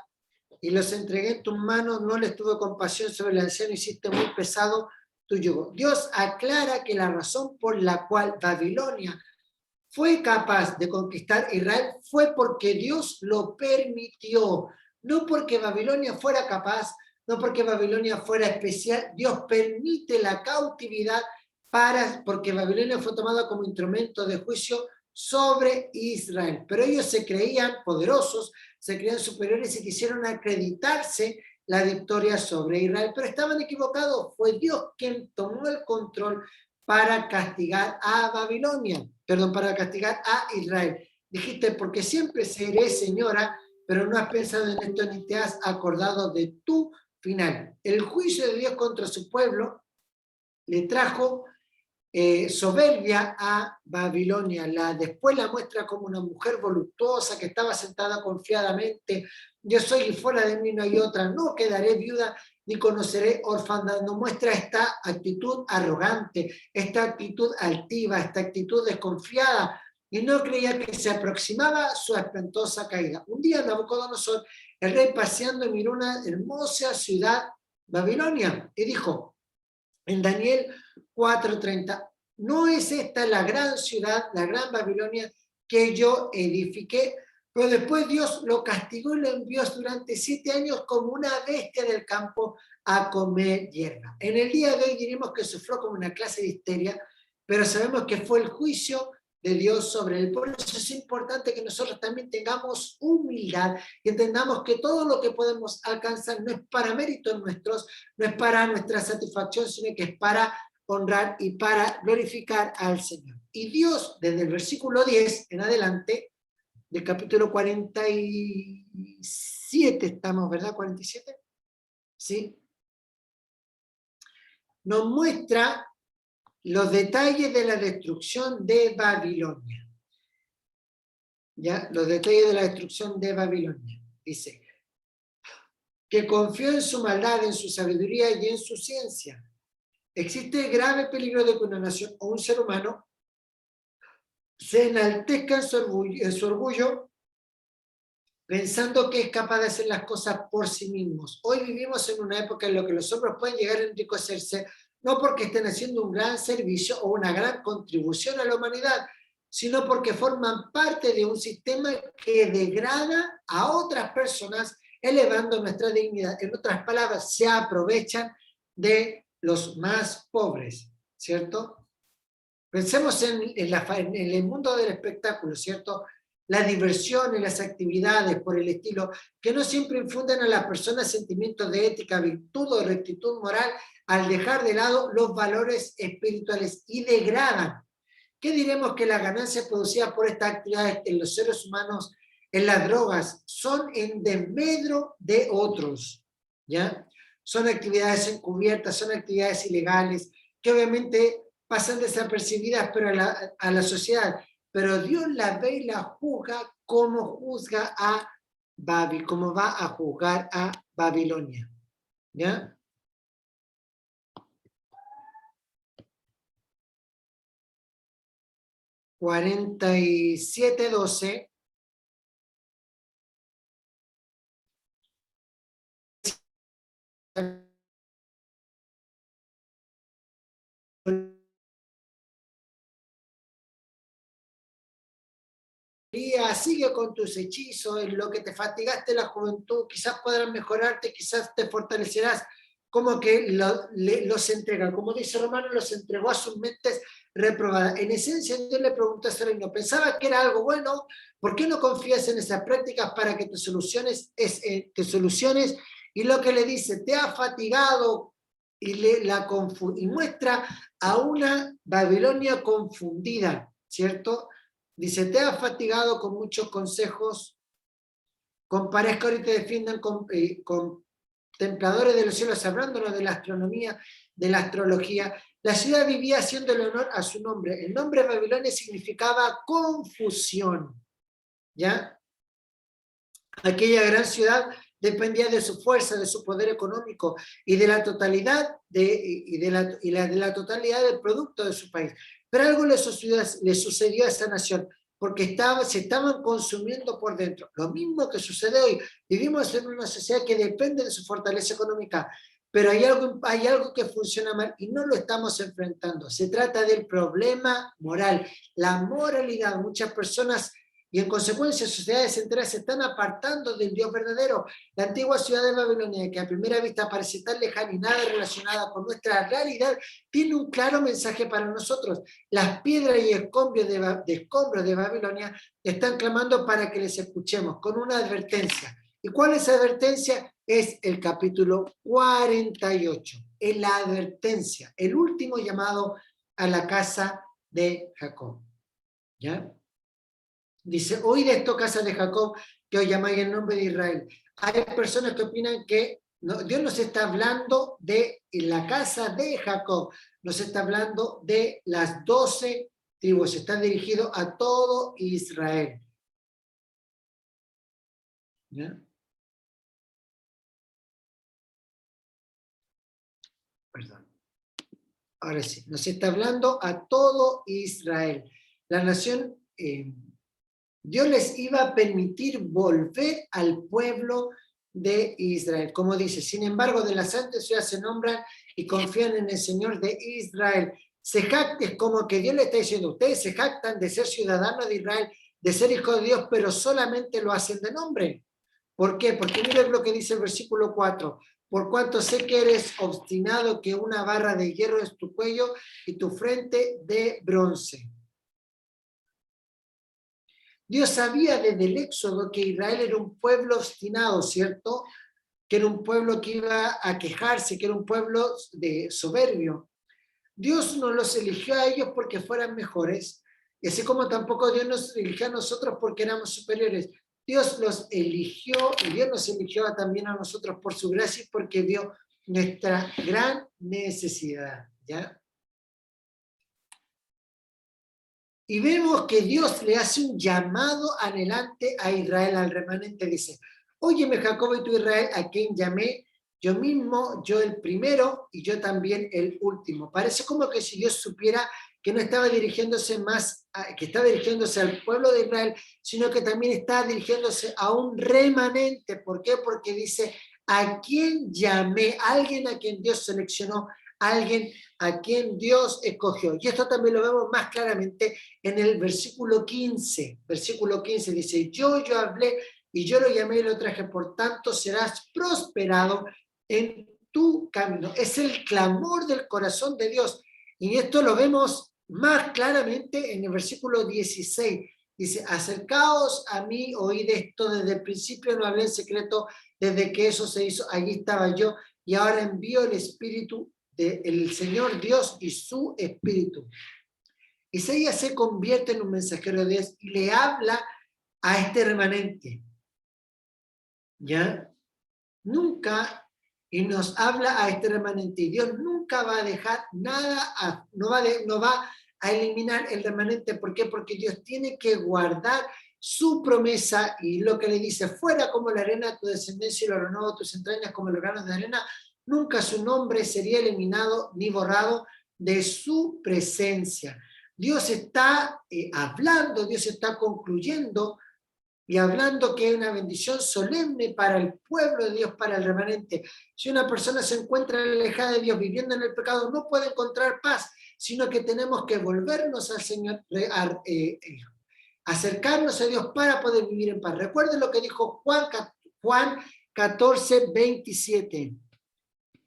y los entregué en tus manos, no les tuve compasión sobre el anciano, hiciste muy pesado tu yugo. Dios aclara que la razón por la cual Babilonia fue capaz de conquistar Israel fue porque Dios lo permitió, no porque Babilonia fuera capaz, no porque Babilonia fuera especial. Dios permite la cautividad porque Babilonia fue tomada como instrumento de juicio sobre Israel. Pero ellos se creían poderosos, se creían superiores y quisieron acreditarse la victoria sobre Israel, pero estaban equivocados. Fue Dios quien tomó el control para castigar a Babilonia, para castigar a Israel. Dijiste: porque siempre seré señora, pero no has pensado en esto ni te has acordado de tu final. El juicio de Dios contra su pueblo le trajo soberbia a Babilonia. Después la muestra como una mujer voluptuosa que estaba sentada confiadamente. Yo soy y fuera de mí no hay otra, no quedaré viuda ni conoceré orfandad. Nos muestra esta actitud arrogante, esta actitud altiva, esta actitud desconfiada, y no creía que se aproximaba su espantosa caída. Un día Nabucodonosor, el rey, paseando, miró una hermosa ciudad, Babilonia, y dijo en Daniel 4:30: ¿no es esta la gran ciudad, la gran Babilonia que yo edifiqué? Pero después Dios lo castigó y lo envió durante 7 años como una bestia del campo a comer hierba. En el día de hoy diremos que sufrió como una clase de histeria, pero sabemos que fue el juicio de Dios sobre él. Por eso es importante que nosotros también tengamos humildad y entendamos que todo lo que podemos alcanzar no es para méritos nuestros, no es para nuestra satisfacción, sino que es para honrar y para glorificar al Señor. Y Dios, desde el versículo 10 en adelante, del capítulo 47, estamos, ¿verdad? 47, ¿sí? Nos muestra los detalles de la destrucción de Babilonia. ¿Ya? Los detalles de la destrucción de Babilonia. Dice que confió en su maldad, en su sabiduría y en su ciencia. Existe grave peligro de que una nación o un ser humano se enaltezca en su orgullo, pensando que es capaz de hacer las cosas por sí mismos. Hoy vivimos en una época en la que los hombres pueden llegar a enriquecerse, no porque estén haciendo un gran servicio o una gran contribución a la humanidad, sino porque forman parte de un sistema que degrada a otras personas, elevando nuestra dignidad. En otras palabras, se aprovechan de los más pobres, ¿cierto? Pensemos en el mundo del espectáculo, ¿cierto? Las diversiones, las actividades por el estilo, que no siempre infunden a las personas sentimientos de ética, virtud o rectitud moral, al dejar de lado los valores espirituales, y degradan. ¿Qué diremos que las ganancias producidas por estas actividades en los seres humanos, en las drogas, son en desmedro de otros? ¿Ya? Son actividades encubiertas, son actividades ilegales, que obviamente pasan desapercibidas a la sociedad, pero Dios la ve y la juzga como juzga a Babilonia, como va a juzgar a Babilonia. ¿Ya? (47:12) sigue con tus hechizos, en lo que te fatigaste la juventud, quizás podrás mejorarte, quizás te fortalecerás, como que los entrega, como dice Romano, los entregó a sus mentes reprobadas. En esencia, Dios le preguntó a ese reino, ¿pensaba que era algo bueno? ¿Por qué no confías en esas prácticas para que te soluciones? Y lo que le dice, te ha fatigado, y muestra a una Babilonia confundida, ¿cierto? Dice, te ha fatigado con muchos consejos, comparezca ahora y te defiendan con templadores de los cielos, hablándonos de la astronomía, de la astrología. La ciudad vivía haciendo el honor a su nombre. El nombre Babilonia significaba confusión, ¿ya? Aquella gran ciudad dependía de su fuerza, de su poder económico y de la totalidad de la totalidad del producto de su país. Pero algo le sucedió a esa nación, porque se estaban consumiendo por dentro. Lo mismo que sucede hoy. Vivimos en una sociedad que depende de su fortaleza económica, pero hay algo que funciona mal y no lo estamos enfrentando. Se trata del problema moral, la moralidad. Muchas personas y en consecuencia sociedades enteras se están apartando del Dios verdadero. La antigua ciudad de Babilonia, que a primera vista parece tan lejana y nada relacionada con nuestra realidad, tiene un claro mensaje para nosotros. Las piedras y escombros de Babilonia están clamando para que les escuchemos con una advertencia. ¿Y cuál es la advertencia? Es el capítulo 48. Es la advertencia, el último llamado a la casa de Jacob. ¿Ya? Dice, oíd esto, casa de Jacob, que os llamáis el nombre de Israel. Hay personas que opinan que Dios nos está hablando de la casa de Jacob, nos está hablando de las 12 tribus, está dirigido a todo Israel. ¿Ya? Perdón. Ahora sí, nos está hablando a todo Israel. La nación... Dios les iba a permitir volver al pueblo de Israel. Como dice, sin embargo, de la santa ciudad se nombran y confían en el Señor de Israel. Es como que Dios le está diciendo, ustedes se jactan de ser ciudadanos de Israel, de ser hijos de Dios, pero solamente lo hacen de nombre. ¿Por qué? Porque miren lo que dice el versículo 4. Por cuanto sé que eres obstinado, que una barra de hierro es tu cuello y tu frente de bronce. Dios sabía desde el Éxodo que Israel era un pueblo obstinado, ¿cierto? Que era un pueblo que iba a quejarse, que era un pueblo soberbio. Dios no los eligió a ellos porque fueran mejores, y así como tampoco Dios nos eligió a nosotros porque éramos superiores. Dios los eligió y Dios nos eligió también a nosotros por su gracia y porque vio nuestra gran necesidad, ¿ya? Y vemos que Dios le hace un llamado anhelante a Israel, al remanente. Dice, óyeme Jacob y tú Israel, a quien llamé yo mismo, yo el primero y yo también el último. Parece como que si Dios supiera que no estaba dirigiéndose que estaba dirigiéndose al pueblo de Israel, sino que también está dirigiéndose a un remanente. ¿Por qué? Porque dice, a quien llamé, alguien a quien Dios seleccionó, alguien a quien Dios escogió. Y esto también lo vemos más claramente en el versículo 15. Versículo 15 dice, yo hablé y yo lo llamé y lo traje, por tanto serás prosperado en tu camino. Es el clamor del corazón de Dios. Y esto lo vemos más claramente en el versículo 16. Dice, acercaos a mí, oíd esto, desde el principio no hablé en secreto, desde que eso se hizo, allí estaba yo, y ahora envío el Espíritu del Señor Dios y su Espíritu. Isaías se convierte en un mensajero de Dios y le habla a este remanente. ¿Ya? Nunca, y nos habla a este remanente, y Dios nunca va a dejar nada, no va a eliminar el remanente. ¿Por qué? Porque Dios tiene que guardar su promesa, y lo que le dice, fuera como la arena tu descendencia y lo renuevo tus entrañas como los granos de arena, nunca su nombre sería eliminado ni borrado de su presencia. Dios está hablando, Dios está concluyendo y hablando que es una bendición solemne para el pueblo de Dios, para el remanente. Si una persona se encuentra alejada de Dios, viviendo en el pecado, no puede encontrar paz, sino que tenemos que volvernos al Señor, acercarnos a Dios para poder vivir en paz. Recuerden lo que dijo Juan 14, 27.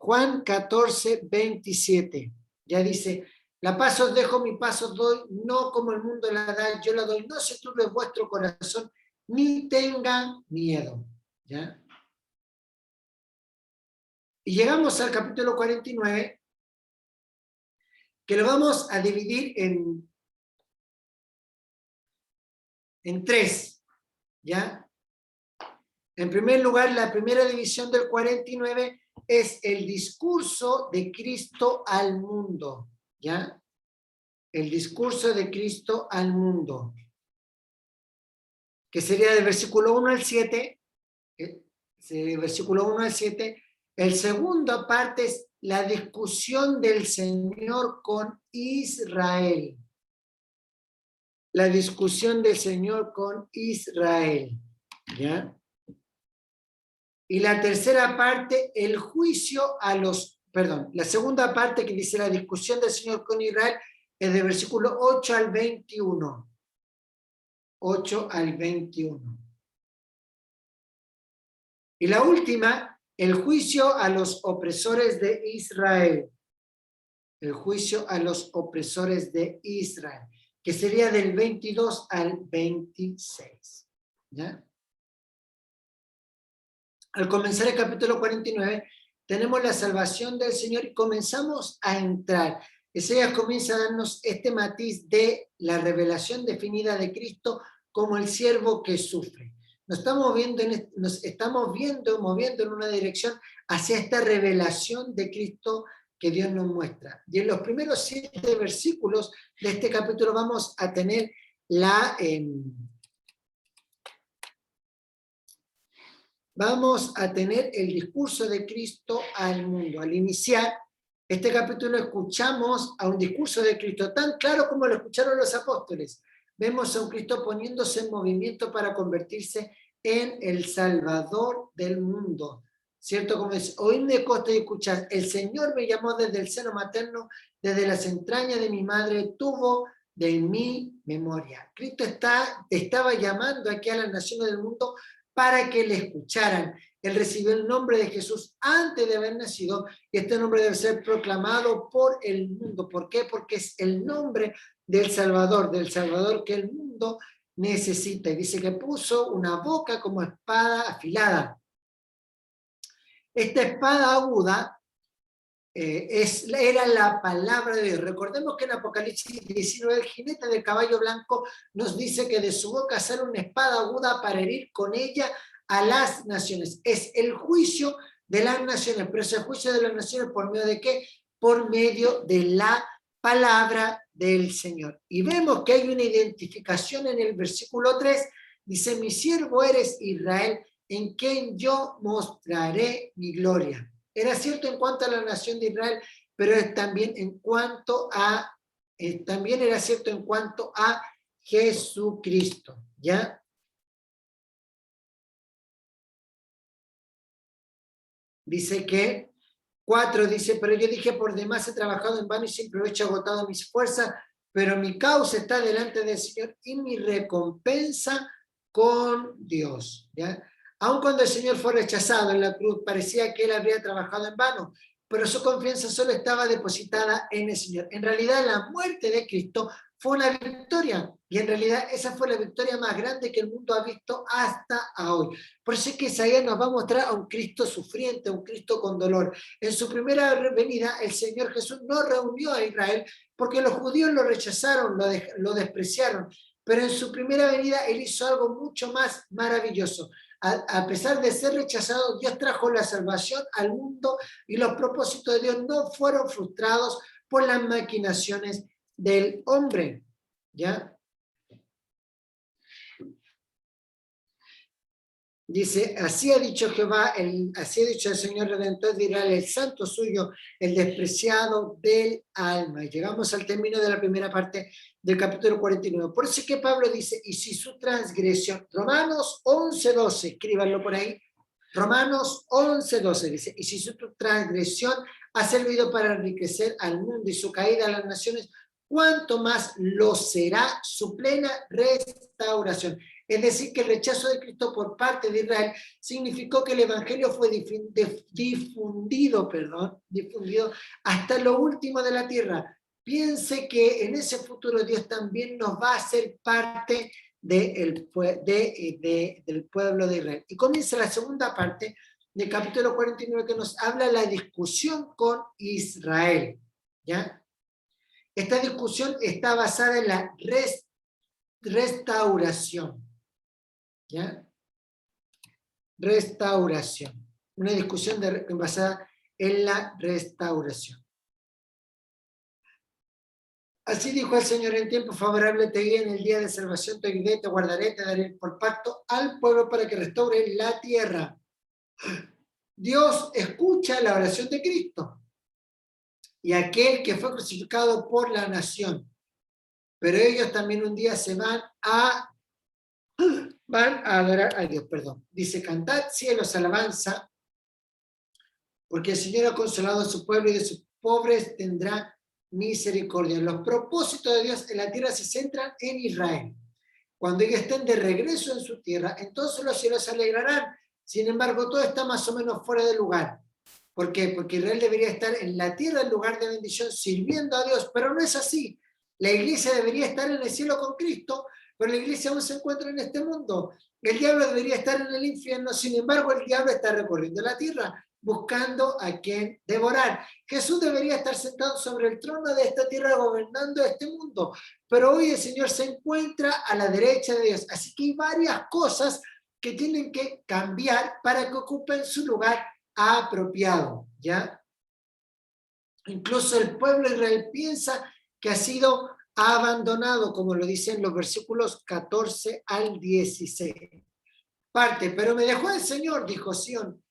Juan 14, 27. Ya dice, la paz os dejo, mi paz os doy, no como el mundo la da, yo la doy. No se turbe vuestro corazón, ni tengan miedo. ¿Ya? Y llegamos al capítulo 49, que lo vamos a dividir en tres. ¿Ya? En primer lugar, la primera división del 49 es el discurso de Cristo al mundo, ¿ya? El discurso de Cristo al mundo, que sería del versículo 1 al 7, versículo 1 al 7. El segundo parte es la discusión del Señor con Israel. La discusión del Señor con Israel, ¿ya? Y la tercera parte, el juicio a los, perdón, la segunda parte que dice la discusión del Señor con Israel es de versículo 8 al 21. 8 al 21. Y la última, el juicio a los opresores de Israel. El juicio a los opresores de Israel, que sería del 22 al 26. ¿Ya? Al comenzar el capítulo 49, tenemos la salvación del Señor y comenzamos a entrar. Isaías comienza a darnos este matiz de la revelación definida de Cristo como el siervo que sufre. Nos estamos moviendo en una dirección hacia esta revelación de Cristo que Dios nos muestra. Y en los primeros 7 versículos de este capítulo vamos a tener el discurso de Cristo al mundo. Al iniciar este capítulo escuchamos a un discurso de Cristo tan claro como lo escucharon los apóstoles. Vemos a un Cristo poniéndose en movimiento para convertirse en el Salvador del mundo. ¿Cierto? Como es, oírme consta y escuchar. El Señor me llamó desde el seno materno, desde las entrañas de mi madre, tuvo de mi memoria. Cristo estaba llamando aquí a las naciones del mundo para que le escucharan. Él recibió el nombre de Jesús antes de haber nacido y este nombre debe ser proclamado por el mundo. ¿Por qué? Porque es el nombre del Salvador que el mundo necesita. Y dice que puso una boca como espada afilada. Esta espada aguda era la palabra de Dios. Recordemos que en Apocalipsis 19 el jinete del caballo blanco nos dice que de su boca sale una espada aguda para herir con ella a las naciones. Es el juicio de las naciones, pero ese juicio de las naciones ¿por medio de qué? Por medio de la palabra del Señor. Y vemos que hay una identificación en el versículo 3, dice, mi siervo eres Israel, en quien yo mostraré mi gloria. Era cierto en cuanto a la nación de Israel, pero también era cierto en cuanto a Jesucristo, ¿ya? Dice que 4 dice, pero yo dije, por demás he trabajado en vano y sin provecho agotado mis fuerzas, pero mi causa está delante del Señor y mi recompensa con Dios, ¿ya? Aun cuando el Señor fue rechazado en la cruz, parecía que él habría trabajado en vano, pero su confianza solo estaba depositada en el Señor. En realidad, la muerte de Cristo fue una victoria, y en realidad esa fue la victoria más grande que el mundo ha visto hasta hoy. Por eso es que Isaías nos va a mostrar a un Cristo sufriente, a un Cristo con dolor. En su primera venida, el Señor Jesús no reunió a Israel porque los judíos lo rechazaron, lo despreciaron, pero en su primera venida él hizo algo mucho más maravilloso. A pesar de ser rechazado, Dios trajo la salvación al mundo y los propósitos de Dios no fueron frustrados por las maquinaciones del hombre, ¿ya? Dice, así ha dicho Jehová, así ha dicho el Señor Redentor de Israel, el santo suyo, el despreciado del alma. Y llegamos al término de la primera parte del capítulo 49. Por eso es que Pablo dice, y si su transgresión, Romanos 11:12, escríbanlo por ahí, Romanos 11:12 dice, y si su transgresión ha servido para enriquecer al mundo y su caída a las naciones, ¿cuánto más lo será su plena restauración? Es decir, que el rechazo de Cristo por parte de Israel significó que el Evangelio fue difundido hasta lo último de la tierra. Piense que en ese futuro Dios también nos va a hacer parte del pueblo de Israel. Y comienza la segunda parte del capítulo 49 que nos habla de la discusión con Israel. ¿Ya? Esta discusión está basada en la restauración. ¿Ya? Restauración. Una discusión basada en la restauración. Así dijo el Señor: en tiempo favorable te guié, en el día de salvación te ayudé, te guardaré, te daré por pacto al pueblo para que restaure la tierra. Dios escucha la oración de Cristo y aquel que fue crucificado por la nación. Pero ellos también un día se van a adorar a Dios. Dice: cantad cielos alabanza, porque el Señor ha consolado a su pueblo y de sus pobres tendrá misericordia. Los propósitos de Dios en la tierra se centran en Israel. Cuando ellos estén de regreso en su tierra, entonces los cielos se alegrarán. Sin embargo, todo está más o menos fuera de lugar. ¿Por qué? Porque Israel debería estar en la tierra en lugar de bendición, sirviendo a Dios, pero no es así. La iglesia debería estar en el cielo con Cristo, pero la iglesia aún se encuentra en este mundo. El diablo debería estar en el infierno, sin embargo, el diablo está recorriendo la tierra, buscando a quien devorar. Jesús debería estar sentado sobre el trono de esta tierra, gobernando este mundo, pero hoy el Señor se encuentra a la derecha de Dios. Así que hay varias cosas que tienen que cambiar para que ocupen su lugar apropiado, ¿ya? Incluso el pueblo de Israel piensa que ha sido abandonado, como lo dicen los versículos 14 al 16. Parte: pero me dejó el Señor, dijo Sión.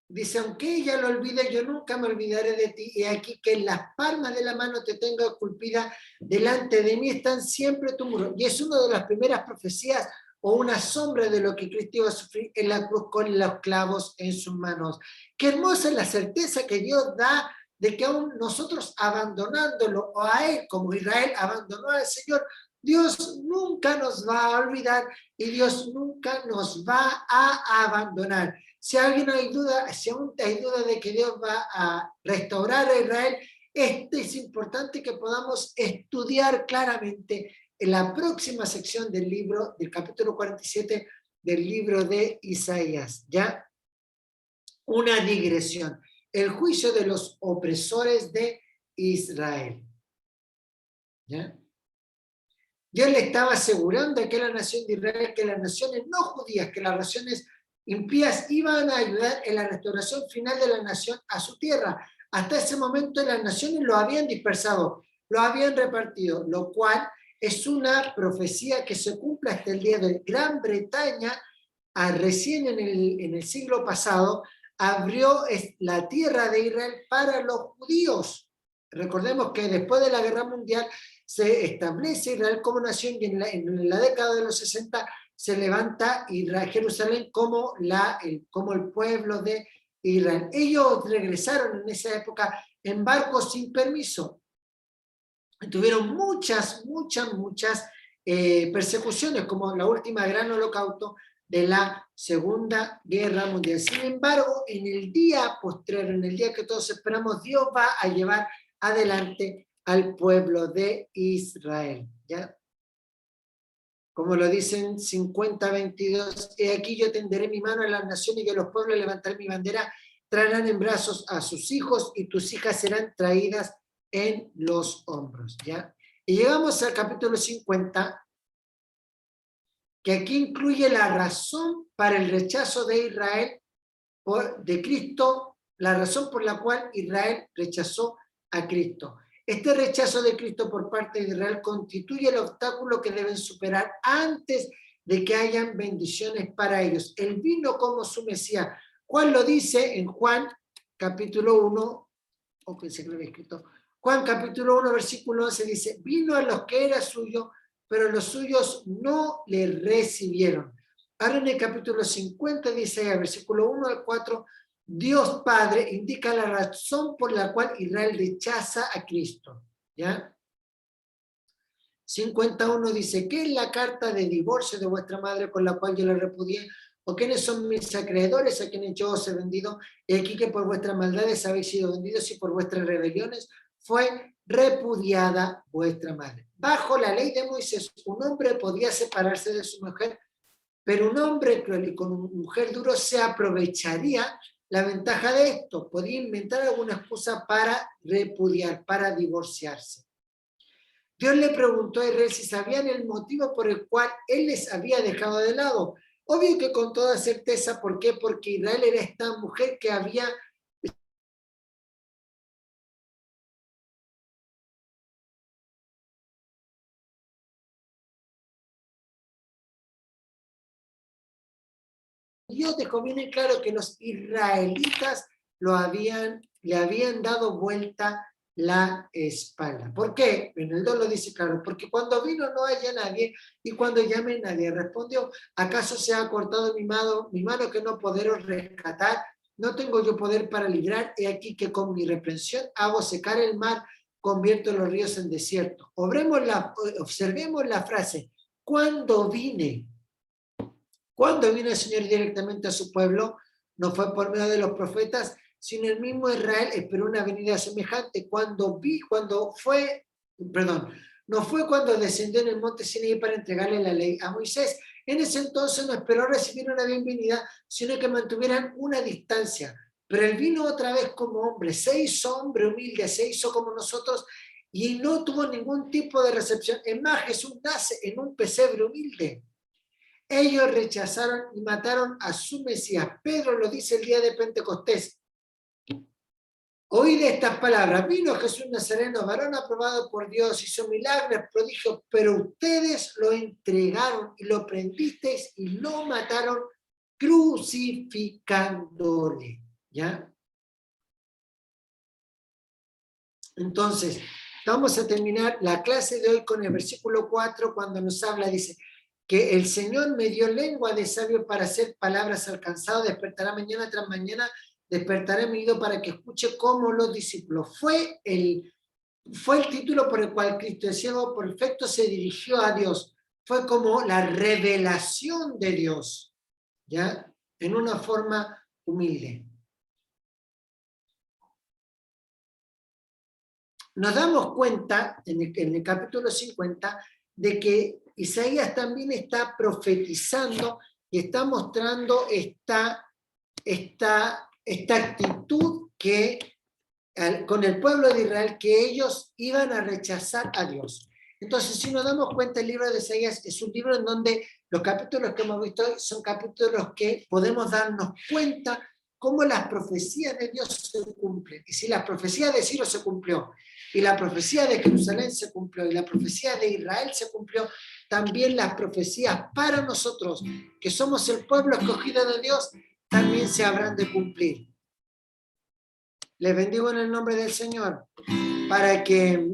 Dice: aunque ella lo olvide, yo nunca me olvidaré de ti. Y aquí que en las palmas de la mano te tengo esculpida, delante de mí están siempre tu muro. Y es una de las primeras profecías o una sombra de lo que Cristo iba a sufrir en la cruz con los clavos en sus manos. Qué hermosa es la certeza que Dios da de que aún nosotros abandonándolo, o a Él como Israel abandonó al Señor, Dios nunca nos va a olvidar y Dios nunca nos va a abandonar. Si aún hay duda de que Dios va a restaurar a Israel, es importante que podamos estudiar claramente en la próxima sección del libro, del capítulo 47 del libro de Isaías, ¿ya? Una digresión. El juicio de los opresores de Israel. ¿Ya? Dios le estaba asegurando a aquella nación de Israel que las naciones no judías, que las naciones impías iban a ayudar en la restauración final de la nación a su tierra. Hasta ese momento las naciones lo habían dispersado, lo habían repartido, lo cual es una profecía que se cumple hasta el día de hoy. Gran Bretaña, recién en el siglo pasado, abrió la tierra de Israel para los judíos. Recordemos que después de la Guerra Mundial se establece Israel como nación y en la década de los 60 se levanta Jerusalén como el pueblo de Israel. Ellos regresaron en esa época en barcos sin permiso. Tuvieron muchas persecuciones, como la última gran holocausto de la Segunda Guerra Mundial. Sin embargo, en el día postrero, en el día que todos esperamos, Dios va a llevar adelante al pueblo de Israel, ¿ya? Como lo dicen 50:22, he aquí yo tenderé mi mano a las naciones y a los pueblos levantaré mi bandera, traerán en brazos a sus hijos y tus hijas serán traídas en los hombros, ¿ya? Y llegamos al capítulo 50, que aquí incluye la razón para el rechazo de Israel de Cristo, la razón por la cual Israel rechazó a Cristo. Este rechazo de Cristo por parte de Israel constituye el obstáculo que deben superar antes de que hayan bendiciones para ellos. Él vino como su Mesías. Juan lo dice en Juan capítulo 1, o que se lo había escrito. Juan capítulo 1, versículo 11 dice: vino a los que era suyo, pero los suyos no le recibieron. Ahora en el capítulo 50 dice, versículo 1 al 4, Dios Padre indica la razón por la cual Israel rechaza a Cristo, ¿ya? 51 dice, ¿qué es la carta de divorcio de vuestra madre con la cual yo la repudié? ¿O quiénes son mis acreedores a quienes yo os he vendido? Y aquí que por vuestras maldades habéis sido vendidos y por vuestras rebeliones fue repudiada vuestra madre. Bajo la ley de Moisés, un hombre podía separarse de su mujer, pero un hombre cruel y con una mujer duro se aprovecharía la ventaja de esto. Podía inventar alguna excusa para repudiar, para divorciarse. Dios le preguntó a Israel si sabían el motivo por el cual él les había dejado de lado. Obvio que con toda certeza, ¿por qué? Porque Israel era esta mujer que había Dios dejó bien en claro que los israelitas le habían dado vuelta la espalda. ¿Por qué? En el 2 lo dice claro, porque cuando vino no haya nadie y cuando llame nadie respondió, ¿acaso se ha cortado mi mano que no poderos rescatar? ¿No tengo yo poder para librar? He aquí que con mi reprensión hago secar el mar, convierto los ríos en desierto. Observemos la frase, cuando vine. Cuando vino el Señor directamente a su pueblo, no fue por medio de los profetas, sino el mismo Israel esperó una venida semejante. No fue cuando descendió en el monte Sinaí para entregarle la ley a Moisés. En ese entonces no esperó recibir una bienvenida, sino que mantuvieran una distancia. Pero él vino otra vez como hombre, se hizo hombre humilde, se hizo como nosotros y no tuvo ningún tipo de recepción. Es más, Jesús nace en un pesebre humilde. Ellos rechazaron y mataron a su Mesías. Pedro lo dice el día de Pentecostés. Oíd estas palabras. Vino Jesús Nazareno, varón aprobado por Dios, hizo milagros, prodigios, pero ustedes lo entregaron y lo prendisteis y lo mataron crucificándole. ¿Ya? Entonces, vamos a terminar la clase de hoy con el versículo 4 cuando nos habla, dice, que el Señor me dio lengua de sabio para hacer palabras alcanzadas, despertará mañana tras mañana, despertaré mi oído para que escuche como los discípulos. Fue el título por el cual Cristo, el siervo perfecto, se dirigió a Dios. Fue como la revelación de Dios, ¿ya? En una forma humilde. Nos damos cuenta en el capítulo 50 de que Isaías también está profetizando y está mostrando esta actitud que con el pueblo de Israel, que ellos iban a rechazar a Dios. Entonces, si nos damos cuenta, el libro de Isaías es un libro en donde los capítulos que hemos visto hoy son capítulos que podemos darnos cuenta cómo las profecías de Dios se cumplen. Y si la profecía de Ciro se cumplió, y la profecía de Jerusalén se cumplió, y la profecía de Israel se cumplió, también las profecías para nosotros, que somos el pueblo escogido de Dios, también se habrán de cumplir. Les bendigo en el nombre del Señor, para que